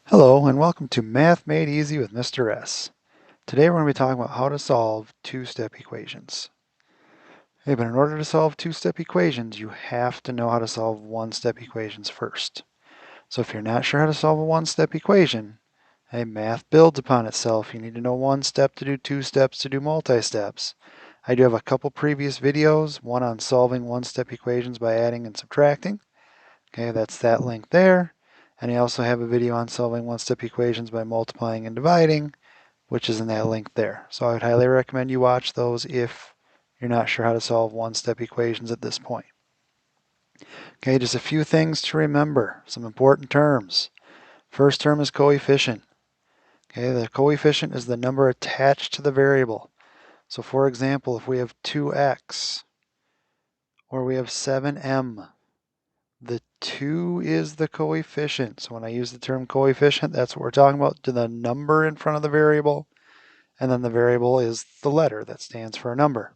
Hello and welcome to Math Made Easy with Mr. S. Today we're going to be talking about how to solve two-step equations. Hey, but in order to solve two-step equations, you have to know how to solve one-step equations first. So if you're not sure how to solve a one-step equation, hey, math builds upon itself. You need to know one step to do two steps to do multi-steps. I do have a couple previous videos, one on solving one-step equations by adding and subtracting. Okay, that's that link there. And I also have a video on solving one-step equations by multiplying and dividing, which is in that link there. So I would highly recommend you watch those if you're not sure how to solve one-step equations at this point. Okay, just a few things to remember, some important terms. First term is coefficient. Okay, the coefficient is the number attached to the variable. So for example, if we have 2x or we have 7m, the 2 is the coefficient. So when I use the term coefficient, that's what we're talking about, to the number in front of the variable. And then the variable is the letter that stands for a number.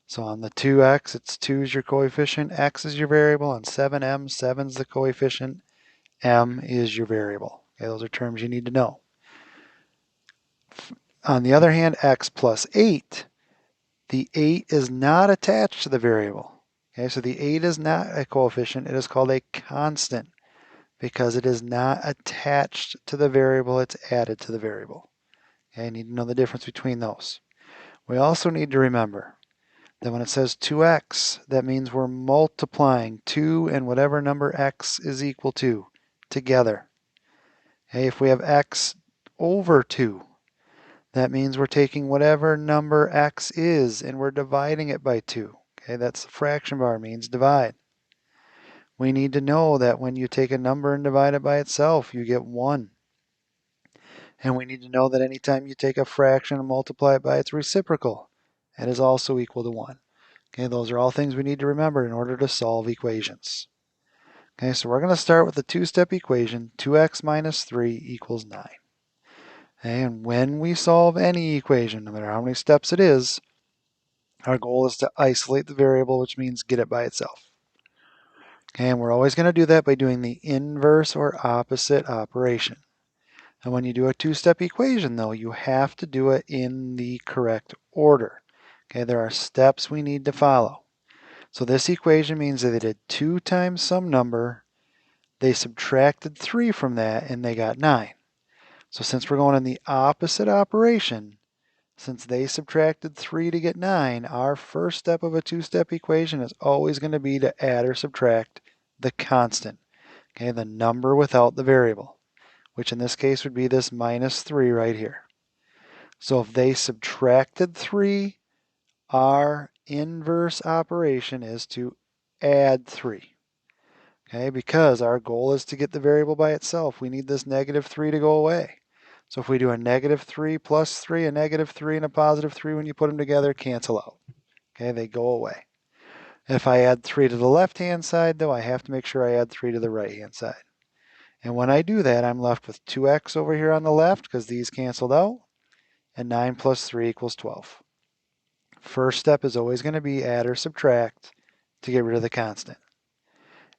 So on the 2x, it's 2 is your coefficient, x is your variable. On 7m, 7 is the coefficient, m is your variable. Okay, those are terms you need to know. On the other hand, x plus 8, the 8 is not attached to the variable. Okay, so the 8 is not a coefficient. It is called a constant because it is not attached to the variable, it's added to the variable. Okay, you need to know the difference between those. We also need to remember that when it says 2x, that means we're multiplying 2 and whatever number x is equal to together. Okay, if we have x over 2, that means we're taking whatever number x is and we're dividing it by 2. Okay, that's the fraction bar, means divide. We need to know that when you take a number and divide it by itself, you get 1. And we need to know that anytime you take a fraction and multiply it by its reciprocal, it is also equal to 1. Okay, those are all things we need to remember in order to solve equations. Okay, so we're going to start with the two-step equation, 2x minus 3 equals 9. Okay, and when we solve any equation, no matter how many steps it is, our goal is to isolate the variable, which means get it by itself. Okay, and we're always going to do that by doing the inverse or opposite operation. And when you do a two-step equation, though, you have to do it in the correct order. Okay, there are steps we need to follow. So this equation means that they did 2 times some number, they subtracted 3 from that, and they got 9. So since we're going in the opposite operation, since they subtracted 3 to get 9, our first step of a two-step equation is always going to be to add or subtract the constant, okay, the number without the variable, which in this case would be this minus 3 right here. So if they subtracted 3, our inverse operation is to add 3. Okay, because our goal is to get the variable by itself. We need this negative 3 to go away. So if we do a negative 3 plus 3, a negative 3 and a positive 3, when you put them together, cancel out. Okay, they go away. If I add 3 to the left-hand side, though, I have to make sure I add 3 to the right-hand side. And when I do that, I'm left with 2x over here on the left because these canceled out, and 9 plus 3 equals 12. First step is always going to be add or subtract to get rid of the constant.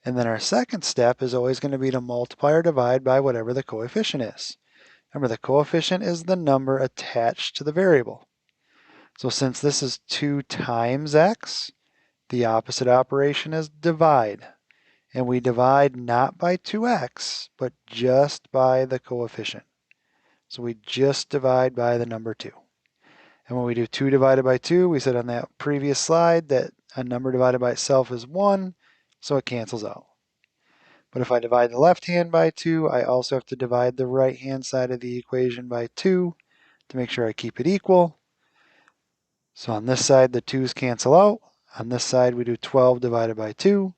And then our second step is always going to be to multiply or divide by whatever the coefficient is. Remember, the coefficient is the number attached to the variable. So since this is 2 times x, the opposite operation is divide. And we divide not by 2x, but just by the coefficient. So we just divide by the number 2. And when we do 2 divided by 2, we said on that previous slide that a number divided by itself is 1, so it cancels out. But if I divide the left hand by 2, I also have to divide the right hand side of the equation by 2 to make sure I keep it equal. So on this side, the 2's cancel out. On this side, we do 12 divided by 2,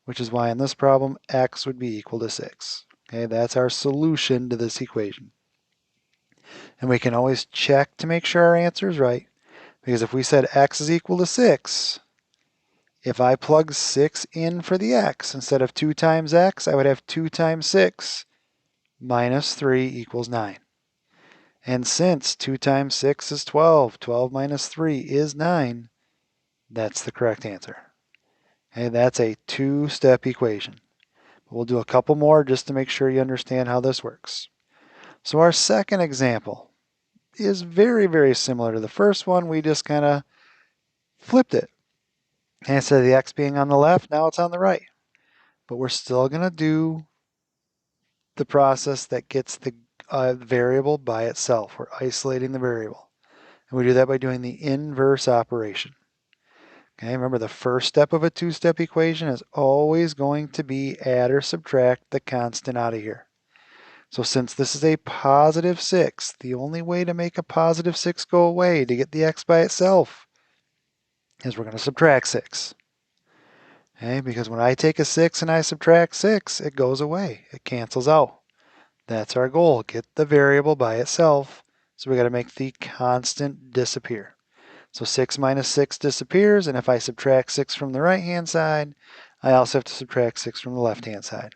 which is why in this problem, x would be equal to 6. Okay, that's our solution to this equation. And we can always check to make sure our answer is right, because if we said x is equal to 6, if I plug 6 in for the x instead of 2 times x, I would have 2 times 6 minus 3 equals 9. And since 2 times 6 is 12, 12 minus 3 is 9, that's the correct answer. Okay, that's a two-step equation. We'll do a couple more just to make sure you understand how this works. So our second example is very, very similar to the first one. We just kind of flipped it. And instead of the x being on the left, now it's on the right. But we're still going to do the process that gets the variable by itself. We're isolating the variable. And we do that by doing the inverse operation. Okay, remember the first step of a two-step equation is always going to be add or subtract the constant out of here. So since this is a positive 6, the only way to make a positive 6 go away to get the x by itself is we're going to subtract 6. Okay, because when I take a 6 and I subtract 6, it goes away. It cancels out. That's our goal. Get the variable by itself. So we got to make the constant disappear. So 6 minus 6 disappears, and if I subtract 6 from the right-hand side, I also have to subtract 6 from the left-hand side.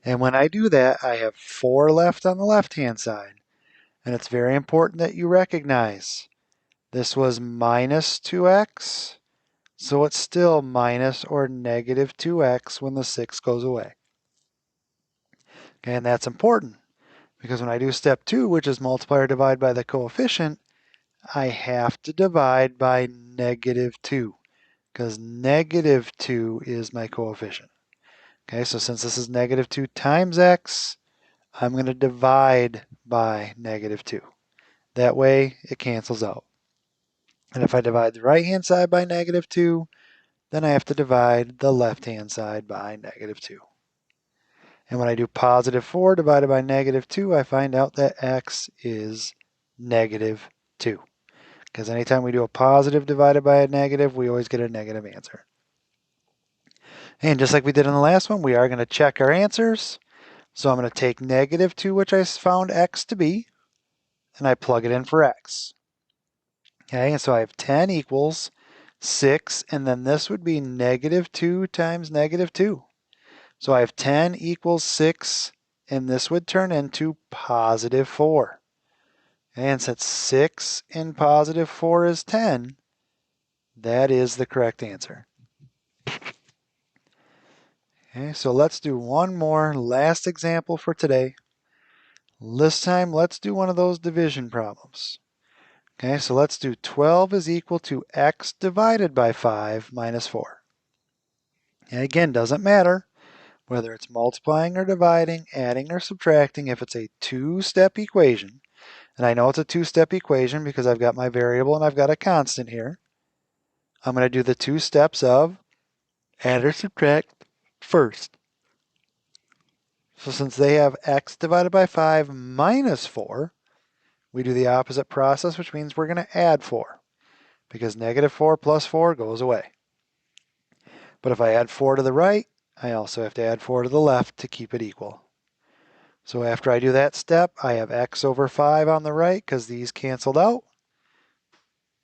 And when I do that, I have 4 left on the left-hand side. And it's very important that you recognize this was minus 2x, so it's still minus or negative 2x when the 6 goes away. Okay, and that's important because when I do step 2, which is multiply or divide by the coefficient, I have to divide by negative 2 because negative 2 is my coefficient. Okay, so since this is negative 2 times x, I'm going to divide by negative 2. That way it cancels out. And if I divide the right-hand side by negative 2, then I have to divide the left-hand side by negative 2. And when I do positive 4 divided by negative 2, I find out that x is negative 2. Because anytime we do a positive divided by a negative, we always get a negative answer. And just like we did in the last one, we are going to check our answers. So I'm going to take negative 2, which I found x to be, and I plug it in for x. Okay, and so I have 10 equals 6, and then this would be negative 2 times negative 2. So I have 10 equals 6, and this would turn into positive 4. And since 6 and positive 4 is 10, that is the correct answer. Okay, so let's do one more last example for today. This time, let's do one of those division problems. Okay, so let's do 12 is equal to x divided by 5 minus 4. And again, doesn't matter whether it's multiplying or dividing, adding or subtracting, if it's a two-step equation. And I know it's a two-step equation because I've got my variable and I've got a constant here. I'm going to do the 2 steps of add or subtract first. So since they have x divided by 5 minus 4, we do the opposite process, which means we're going to add 4 because negative 4 plus 4 goes away. But if I add 4 to the right, I also have to add 4 to the left to keep it equal. So after I do that step, I have x over 5 on the right because these canceled out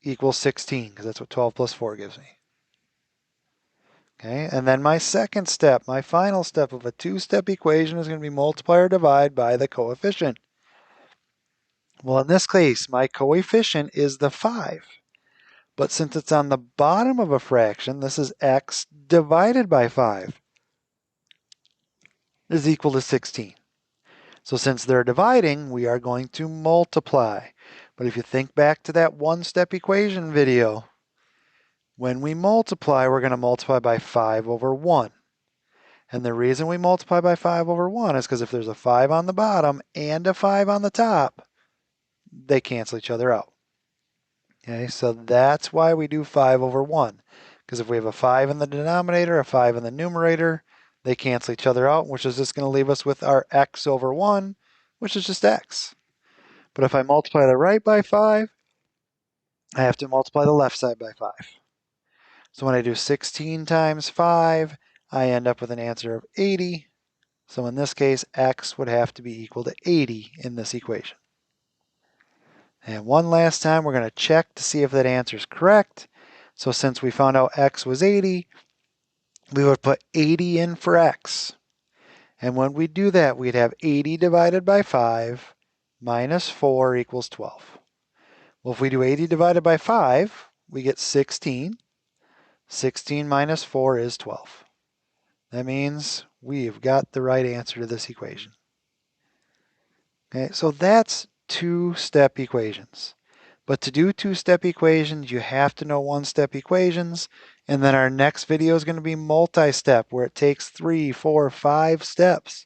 equals 16 because that's what 12 plus 4 gives me. Okay, and then my second step, my final step of a two-step equation is going to be multiply or divide by the coefficient. Well, in this case, my coefficient is the 5. But since it's on the bottom of a fraction, this is x divided by 5 is equal to 16. So since they're dividing, we are going to multiply. But if you think back to that one-step equation video, when we multiply, we're going to multiply by 5 over 1. And the reason we multiply by 5 over 1 is because if there's a 5 on the bottom and a 5 on the top, they cancel each other out. Okay, so that's why we do 5 over 1. Because if we have a 5 in the denominator, a 5 in the numerator, they cancel each other out, which is just going to leave us with our x over 1, which is just x. But if I multiply the right by 5, I have to multiply the left side by 5. So when I do 16 times 5, I end up with an answer of 80. So in this case, x would have to be equal to 80 in this equation. And one last time, we're going to check to see if that answer is correct. So since we found out x was 80, we would put 80 in for x. And when we do that, we'd have 80 divided by 5 minus 4 equals 12. Well, if we do 80 divided by 5, we get 16. 16 minus 4 is 12. That means we've got the right answer to this equation. Okay, so that's two-step equations. But to do two-step equations, you have to know one-step equations. And then our next video is going to be multi-step, where it takes 3, 4, 5 steps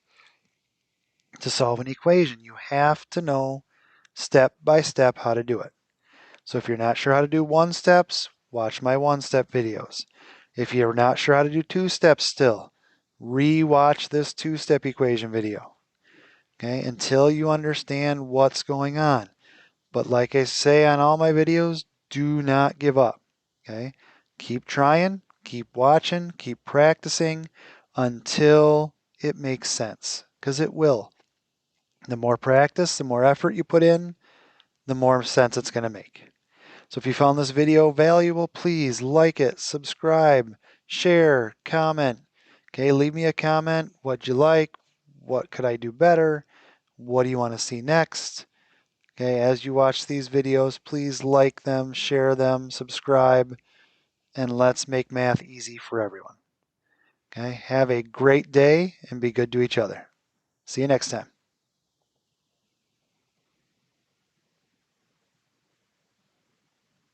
to solve an equation. You have to know step by step how to do it. So if you're not sure how to do one steps, watch my one-step videos. If you're not sure how to do two steps still, re-watch this two-step equation video. Okay, until you understand what's going on. But like I say on all my videos, do not give up. Okay? Keep trying, keep watching, keep practicing until it makes sense. Because it will. The more practice, the more effort you put in, the more sense it's going to make. So if you found this video valuable, please like it, subscribe, share, comment. Okay, leave me a comment. What'd you like? What could I do better? What do you want to see next? Okay, as you watch these videos, please like them, share them, subscribe, and let's make math easy for everyone. Okay, have a great day and be good to each other. See you next time.